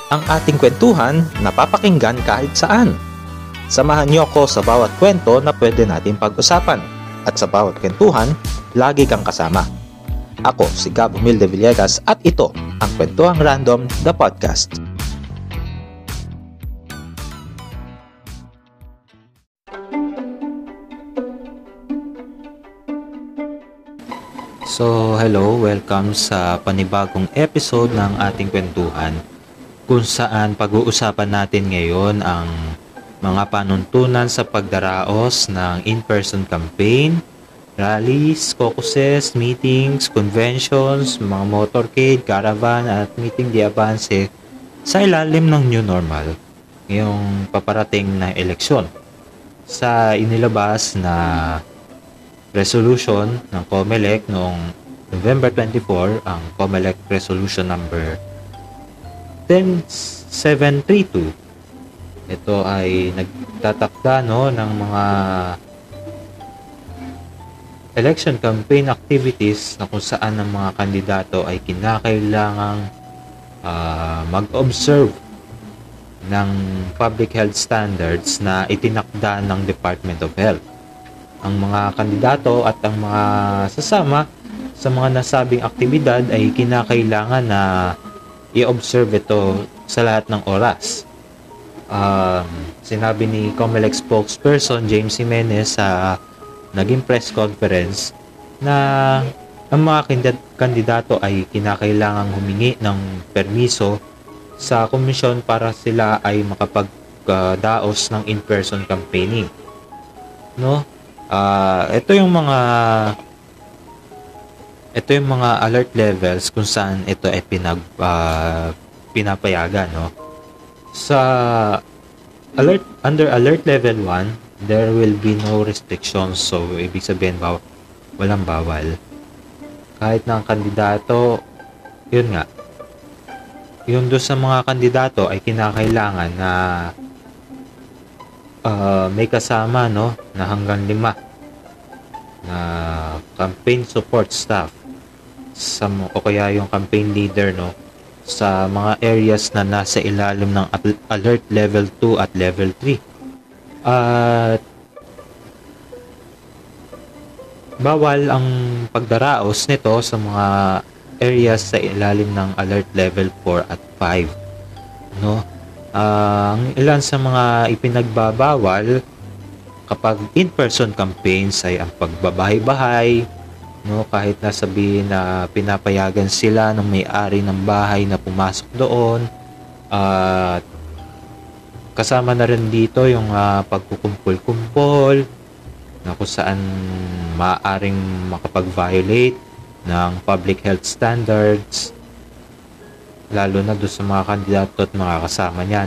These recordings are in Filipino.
Ang ating kwentuhan napapakinggan kahit saan. Samahan niyo ako sa bawat kwento na pwede natin pag-usapan. At sa bawat kwentuhan, lagi kang kasama. Ako si Gab Humilde Villegas at ito ang Kwentuhang Random, the podcast. So, hello, welcome sa panibagong episode ng ating kwentuhan kung saan pag-uusapan natin ngayon ang mga panuntunan sa pagdaraos ng in-person campaign, rallies, caucuses, meetings, conventions, mga motorcade, caravan at meeting de avance sa ilalim ng new normal ngayong paparating na eleksyon. Sa inilabas na resolution ng COMELEC noong November 24, ang COMELEC Resolution number 10732. Ito ay nagtatakda ng mga election campaign activities na kung saan ang mga kandidato ay kinakailangang mag-observe ng public health standards na itinakda ng Department of Health. Ang mga kandidato at ang mga sasama sa mga nasabing aktibidad ay kinakailangan na i-observe ito sa lahat ng oras. Sinabi ni COMELEC spokesperson James Jimenez sa naging press conference na ang mga kandidato ay kinakailangang humingi ng permiso sa komisyon para sila ay makapagdaos ng in-person campaigning. Ito yung mga alert levels kung saan ito ay pinapayagan, Sa under alert level 1, there will be no restrictions. So ibig sabihin walang bawal. Kahit na ang kandidato, yun nga. Yung doon sa mga kandidato ay kinakailangan na may kasama na hanggang 5 na campaign support staff o kaya yung campaign leader sa mga areas na nasa ilalim ng alert level 2 at level 3. At bawal ang pagdaraos nito sa mga areas sa ilalim ng alert level 4 at 5. Ang ilan sa mga ipinagbabawal kapag in-person campaigns ay ang pagbabahay-bahay, kahit na sabihin na pinapayagan sila ng may-ari ng bahay na pumasok doon. At kasama na rin dito yung pagkukumpul-kumpol na kung saan maaaring makapag-violate ng public health standards, lalo na doon sa mga kandidato at mga kasama niya,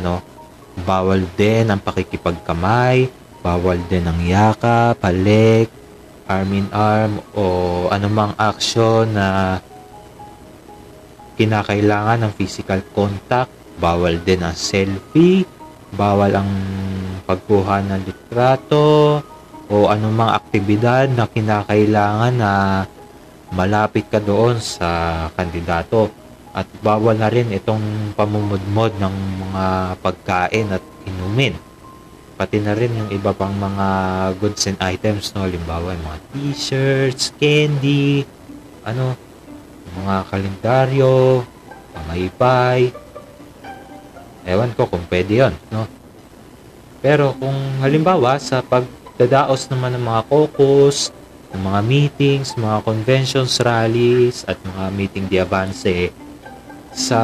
Bawal din ang pakikipagkamay, bawal din ang yakap, halik, arm in arm, o anumang aksyon na kinakailangan ng physical contact. Bawal din ang selfie, bawal ang pagkuha ng litrato, o anumang aktibidad na kinakailangan na malapit ka doon sa kandidato. At bawal na rin itong pamumudmod ng mga pagkain at inumin. Pati na rin yung iba pang mga goods and items, halimbawa yung mga t-shirts, candy, mga kalendaryo, pamaypay. Ewan ko kung pwede yun, Pero kung halimbawa sa pagdadaos naman ng mga caucus, ng mga meetings, mga conventions, rallies, at mga meeting de avance sa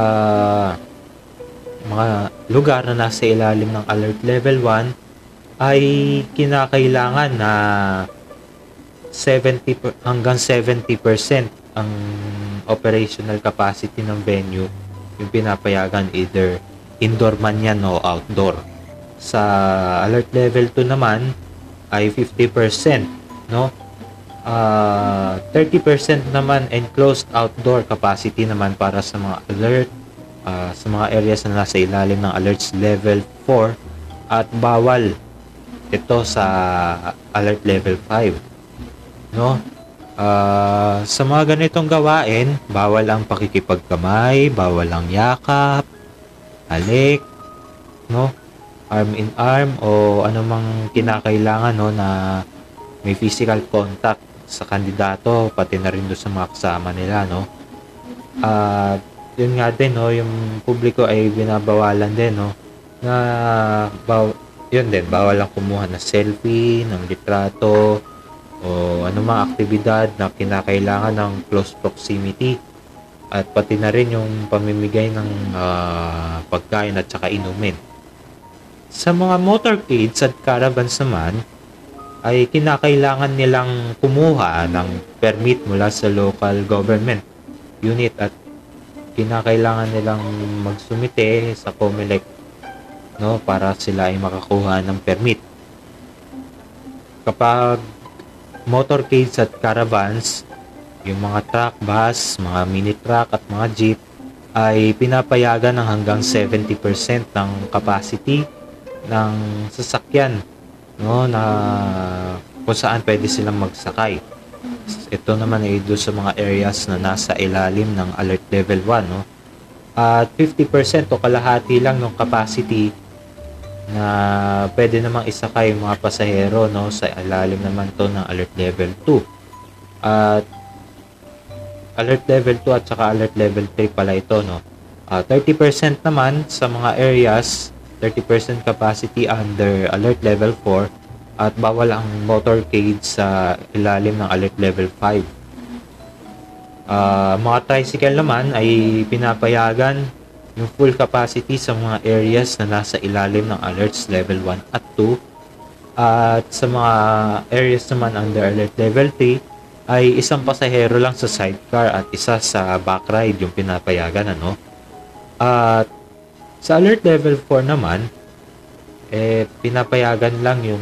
mga lugar na nasa ilalim ng alert level 1, ay kinakailangan na hanggang 70% ang operational capacity ng venue yung pinapayagan, either indoor man yan o outdoor. Sa alert level 2 naman ay 50%, 30% naman enclosed outdoor capacity naman para sa mga alert, sa mga areas na nasa ilalim ng alerts level 4, at bawal ito sa alert level 5. Sa mga ganitong gawain, bawal ang pakikipagkamay, bawal ang yakap, halik, no? Arm in arm o anumang kinakailangan, no, na may physical contact sa kandidato pati na rin doon sa mga kasama nila, no? At yun nga din, no, yung publiko ay binabawalan din, no, na yun din, bawal lang kumuha ng selfie, ng litrato o anumang aktibidad na kinakailangan ng close proximity, at pati na rin yung pamimigay ng pagkain at saka inumin. Sa mga motorcades at caravans naman ay kinakailangan nilang kumuha ng permit mula sa local government unit at kinakailangan nilang magsumite sa COMELEC, no, para sila ay makakuha ng permit. Kapag motorcades at caravans, yung mga truck, bus, mga mini truck at mga jeep ay pinapayagan ng hanggang 70% ng capacity ng sasakyan, no, na kung saan pwede silang magsakay. Ito naman ay doon sa mga areas na nasa ilalim ng alert level 1, no? At 50% o kalahati lang ng capacity na pwede namang isakay yung mga pasahero, no, sa ilalim naman to ng alert level 2. At alert level 2 at saka alert level 3 pala ito, no. 30% naman sa mga areas, 30% capacity under alert level 4, at bawal ang motorcade sa ilalim ng alert level 5. Mga tricycle naman ay pinapayagan yung full capacity sa mga areas na nasa ilalim ng alerts level 1 at 2, at sa mga areas naman under alert level 3 ay isang pasahero lang sa sidecar at isa sa backride yung pinapayagan, ano. At sa alert level 4 naman, pinapayagan lang yung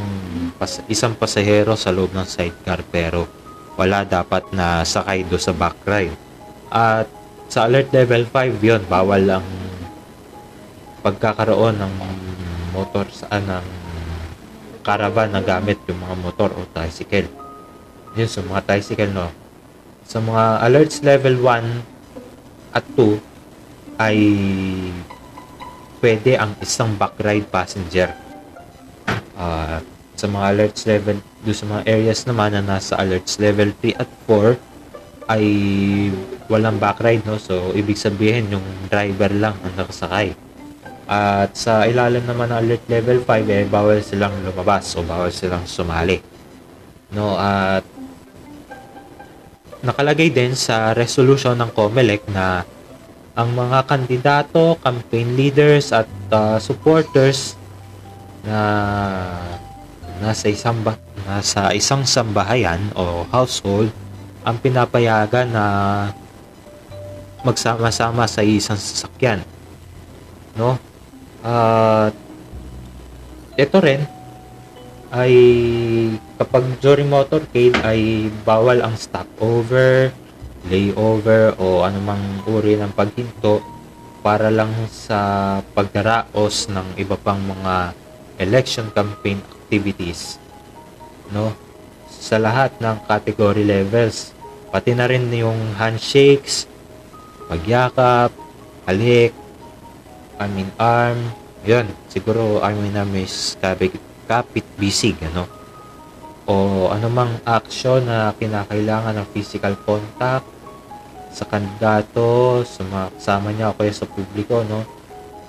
isang pasahero sa loob ng sidecar, pero wala dapat na sakay do sa backride. At sa alert level 5 yon, bawal ang pagkakaroon ng motor ng caravan na gamit yung mga motor o tricycle. Yun sa mga tricycle, no. Sa mga alerts level 1 at 2 ay pwede ang isang backride passenger. Sa mga alerts level, doon sa mga areas naman na nasa alerts level 3 at 4 ay walang backride, no. So ibig sabihin yung driver lang ang nakasakay. At sa ilalim naman ng alert level 5 bawal silang lumabas o bawal silang sumali, no. At nakalagay din sa resolution ng COMELEC na ang mga kandidato, campaign leaders at supporters na nasa isang sambahayan o household ang pinapayagan na magsama-sama sa isang sasakyan, no. Ito rin ay kapag during motorcade ay bawal ang stopover, layover o anumang uri ng paghinto para lang sa pagdaraos ng iba pang mga election campaign activities, no, sa lahat ng category levels, pati na rin yung handshakes, pagyakap, halik, arm in arm, yun, siguro arm in arm is kapit bisig, ano, o anumang action na kinakailangan ng physical contact sa kandidato, sa mga kasama niya o kaya sa publiko, no,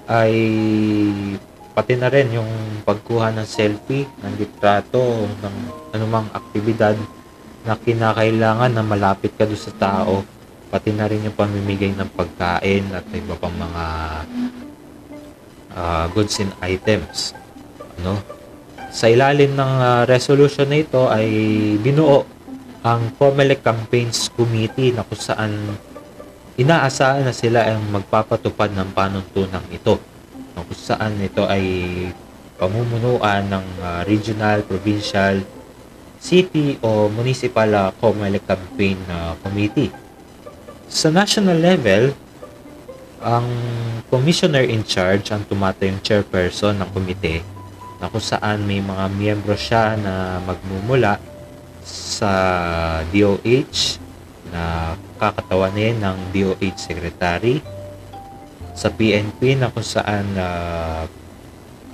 ay pati na rin yung pagkuha ng selfie, ng litrato, ng anumang aktibidad na kinakailangan na malapit ka doon sa tao, pati na rin yung pamimigay ng pagkain at iba pang mga goods and items, no. Sa ilalim ng resolution na ito ay binuo ang COMELEC Campaigns Committee na kung saan inaasahan na sila ang magpapatupad ng panuntunang ito, na kung saan ito ay pamumunuan ng regional, provincial, city o municipal COMELEC Campaign Committee. Sa national level, ang commissioner in charge ang tumatayong chairperson ng komite, na kung saan may mga miyembro siya na magmumula sa DOH na kakatawanin ng DOH Secretary, sa PNP na kung saan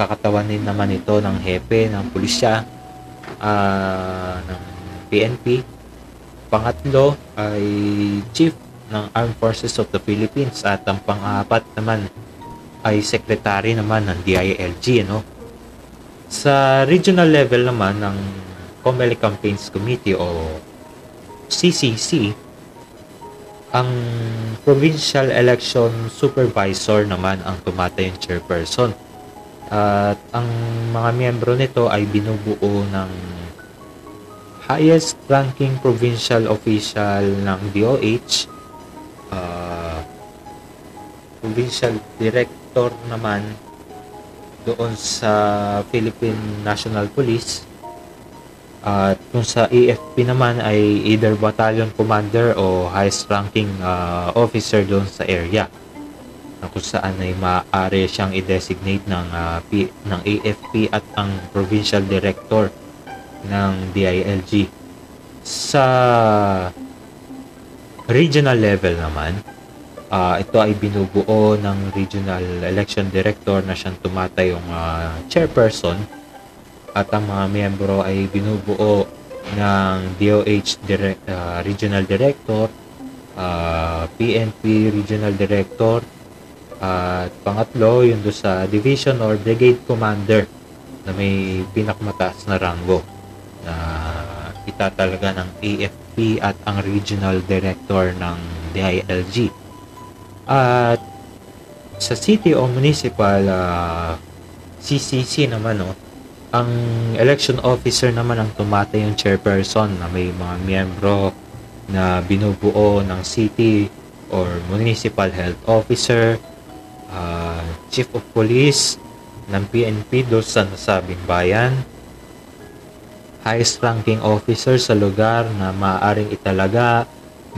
kakatawanin naman ito ng hepe ng pulisya ng PNP. Pangatlo ay Chief ng Armed Forces of the Philippines at ang pang-apat naman ay Secretary naman ng DILG, no? Sa regional level naman ng COMELEC Campaigns Committee o CCC, ang Provincial Election Supervisor naman ang tumatayong chairperson. At ang mga miyembro nito ay binubuo ng highest ranking provincial official ng DOH, provincial director naman doon sa Philippine National Police, at kung sa AFP naman ay either battalion commander o highest ranking officer doon sa area, na kung saan ay maaari siyang i-designate ng AFP at ang provincial director ng DILG. Sa regional level naman, ito ay binubuo ng regional election director na siyang tumatayong chairperson, at ang mga miyembro ay binubuo ng DOH regional director, PNP regional director, at pangatlo yung do sa division or brigade commander na may pinakamataas na ranggo na itatalaga ng AFP at ang regional director ng DILG. At sa city o municipal CCC naman, ang election officer naman ang tumatayong chairperson na may mga miyembro na binubuo ng city or municipal health officer, chief of police ng PNP doon sa nasabing bayan, highest ranking officer sa lugar na maaaring italaga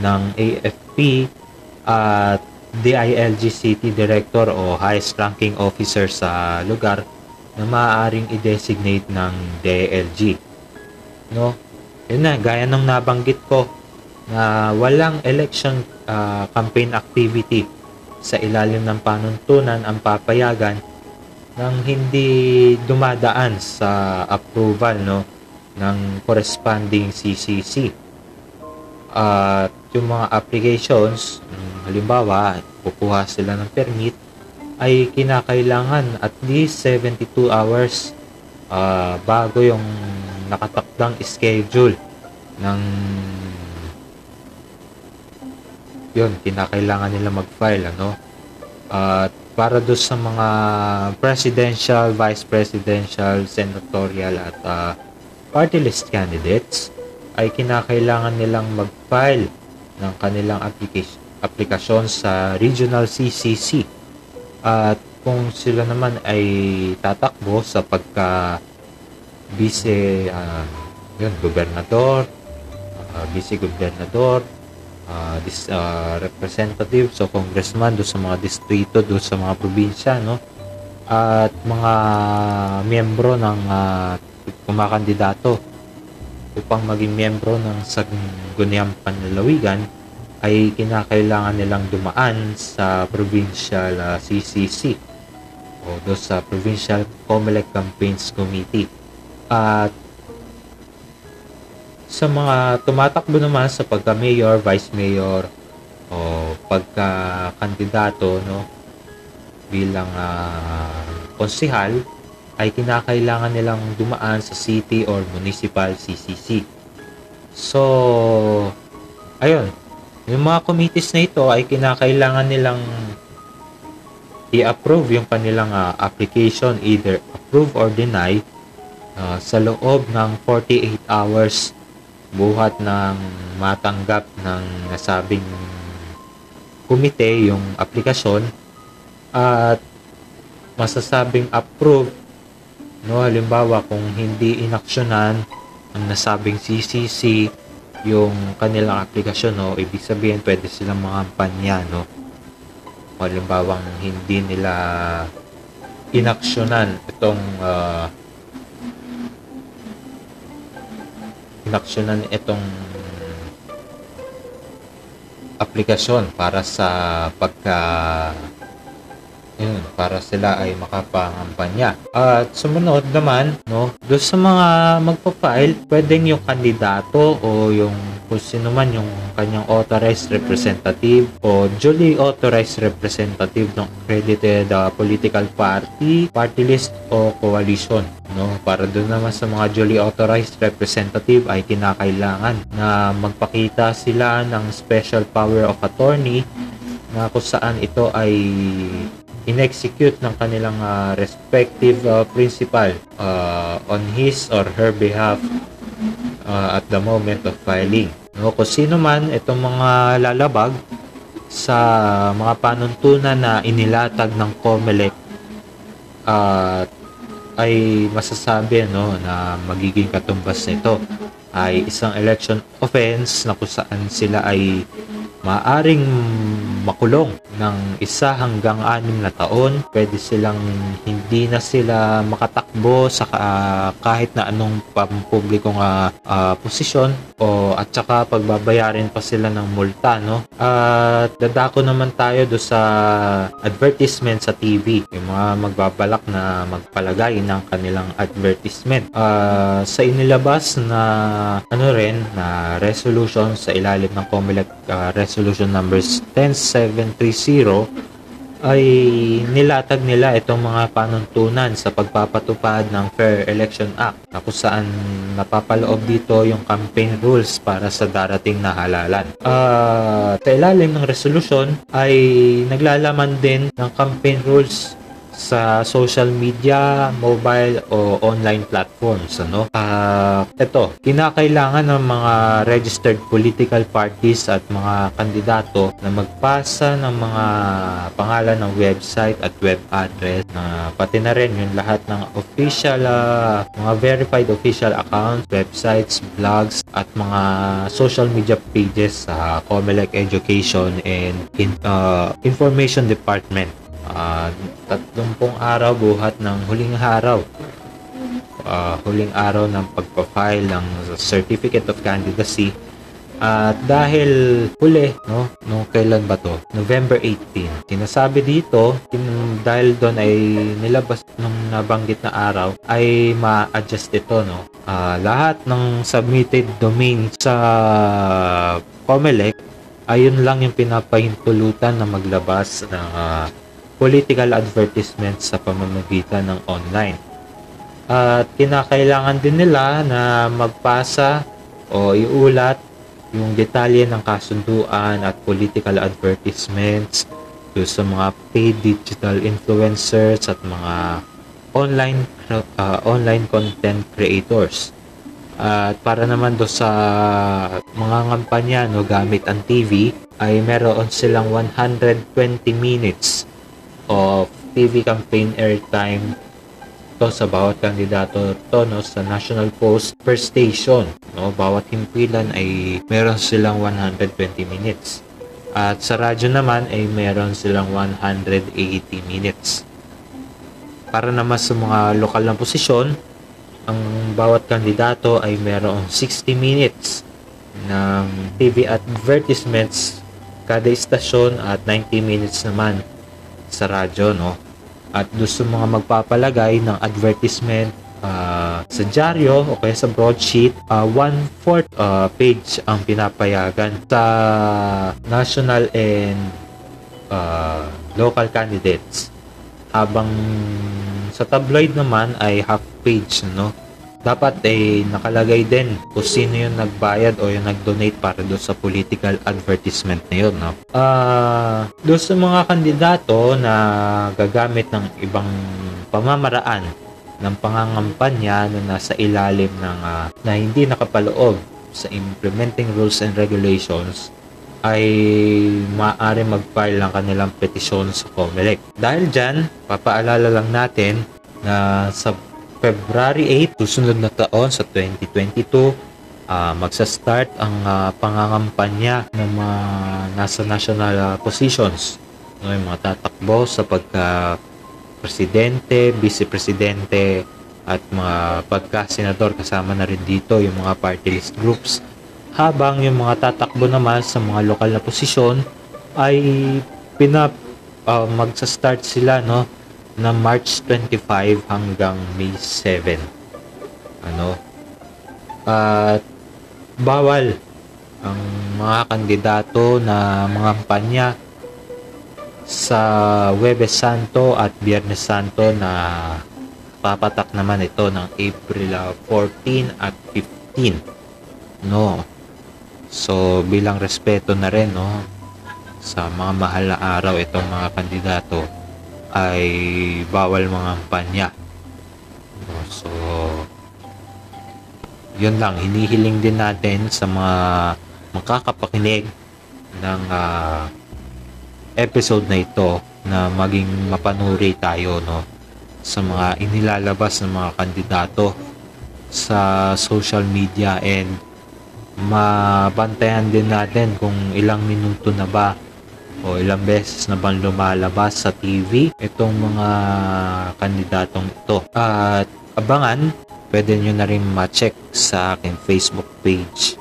ng AFP, at DILG City Director o highest ranking officer sa lugar na maaaring i-designate ng DILG. No? Yun na, gaya ng nabanggit ko na walang election campaign activity sa ilalim ng panuntunan ang papayagan ng hindi dumadaan sa approval, no, ng corresponding CCC. At yung mga applications, halimbawa, kukuha sila ng permit, ay kinakailangan at least 72 hours bago yung nakatakdang schedule ng yun, kinakailangan nila mag-file, at para doon sa mga presidential, vice presidential, senatorial at party list candidates, ay kinakailangan nilang mag-file ng kanilang aplikasyon sa regional CCC. At kung sila naman ay tatakbo sa pagka vice gobernador, vice-gobernador, representative, so congressman do sa mga distrito, do sa mga probinsya, at mga miyembro ng kumakandidato upang maging miyembro ng Sangguniang Panlalawigan, ay kinakailangan nilang dumaan sa provincial CCC o do sa Provincial COMELEC Campaigns Committee. At sa mga tumatakbo naman sa pagka-mayor, vice mayor o pagka-kandidato, bilang konsehal, ay kinakailangan nilang dumaan sa city or municipal CCC. So, ayun, yung mga committees na ito ay kinakailangan nilang i-approve yung kanilang application, either approve or deny, sa loob ng 48 hours buhat ng matanggap ng nasabing komite yung aplikasyon, at masasabing approve, halimbawa kung hindi inaksyonan ang nasabing CCC yung kanilang aplikasyon, ibig sabihin pwede silang mangampanya, halimbawa hindi nila inaksyonan itong aplikasyon para sa yun, para sila ay makapangampanya. At sumunod naman, no, doon sa mga magpa-file, pwedeng yung kandidato o yung kung sino man yung kanyang authorized representative o duly authorized representative ng accredited political party, party list o coalition. No, para doon naman sa mga duly authorized representative ay kinakailangan na magpakita sila ng special power of attorney na kung saan ito ay in-execute ng kanilang respective principal on his or her behalf at the moment of filing. No, kung sino man itong mga lalabag sa mga panuntunan na inilatag ng COMELEC ay masasabi na magiging katumbas nito ay isang election offense na kung saan sila ay maaring makulong ng 1 hanggang 6 na taon. Pwede silang hindi na sila makatakbo sa kahit na anong pampublikong posisyon at saka pagbabayarin pa sila ng multa, no? At dadako naman tayo do sa advertisement sa TV, yung mga magbabalak na magpalagay ng kanilang advertisement sa inilabas na na resolution sa ilalim ng COMELEC resolution numbers 10730 ay nilatag nila itong mga panuntunan sa pagpapatupad ng Fair Election Act na kung saan napapaloob dito yung campaign rules para sa darating na halalan. Sa ilalim ng resolution ay naglalaman din ng campaign rules sa social media, mobile o online platforms, ito, kinakailangan ng mga registered political parties at mga kandidato na magpasa ng mga pangalan ng website at web address na pati na rin yung lahat ng official mga verified official accounts, websites, blogs at mga social media pages sa COMELEC Education and Information Department. 30 araw buhat ng huling araw ng pagpa-file ng Certificate of Candidacy. At dahil huli, no kailan ba to? November 18. Sinasabi dito, dahil doon ay nilabas nung nabanggit na araw, ay ma-adjust ito, no? Lahat ng submitted domain sa COMELEC, ayun lang yung pinapahintulutan na maglabas ng political advertisements sa pamamagitan ng online. At kinakailangan din nila na magpasa o iulat yung detalye ng kasunduan at political advertisements sa mga paid digital influencers at mga online content creators. At para naman do sa mga kampanya gamit ang TV ay meron silang 120 minutes of TV campaign airtime sa bawat kandidato sa National Post per station. Bawat himpilan ay meron silang 120 minutes. At sa radyo naman ay meron silang 180 minutes. Para naman sa mga lokal na posisyon, ang bawat kandidato ay meron 60 minutes ng TV advertisements kada istasyon at 90 minutes naman sa radyo, At doon sa mga magpapalagay ng advertisement sa dyaryo o kaya sa broadsheet, 1/4 page ang pinapayagan sa national and local candidates. Habang sa tabloid naman ay half page, Dapat nakalagay din kung sino yung nagbayad o yung nag-donate para doon sa political advertisement na yun, doon sa mga kandidato na gagamit ng ibang pamamaraan ng pangangampanya na nasa ilalim ng na hindi nakapaloob sa implementing rules and regulations, ay maaari mag-file ng kanilang petisyon sa COMELEC. Dahil dyan, papaalala lang natin na sa February 8, susunod na taon sa 2022, magsa-start ang pangangampanya ng mga nasa national positions. Yung mga tatakbo sa pagka-presidente, vice-presidente, at mga pagka-senador, kasama na rin dito yung mga party list groups. Habang yung mga tatakbo naman sa mga lokal na posisyon ay magsa-start sila, no, na March 25 hanggang May 7. Ano? At bawal ang mga kandidato na mga kampanya sa Huwebes Santo at Biyernes Santo na papatak naman ito ng April 14 at 15, no. So bilang respeto na rin, no, sa mga mahal na araw itong mga kandidato ay bawal mga kampanya, no? So yun lang, hinihiling din natin sa mga makakapakinig ng episode na ito na maging mapanuri tayo, no, sa mga inilalabas ng mga kandidato sa social media, and mabantayan din natin kung ilang minuto na ba o ilang beses na bang lumalabas sa TV itong mga kandidatong ito. At abangan, pwede nyo na rin ma-check sa aking Facebook page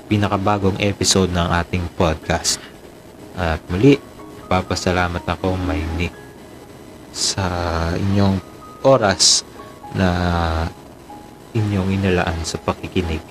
pinakabagong episode ng ating podcast. At muli, papasalamat ako, May Nick, sa inyong oras na inyong inilaan sa pakikinig.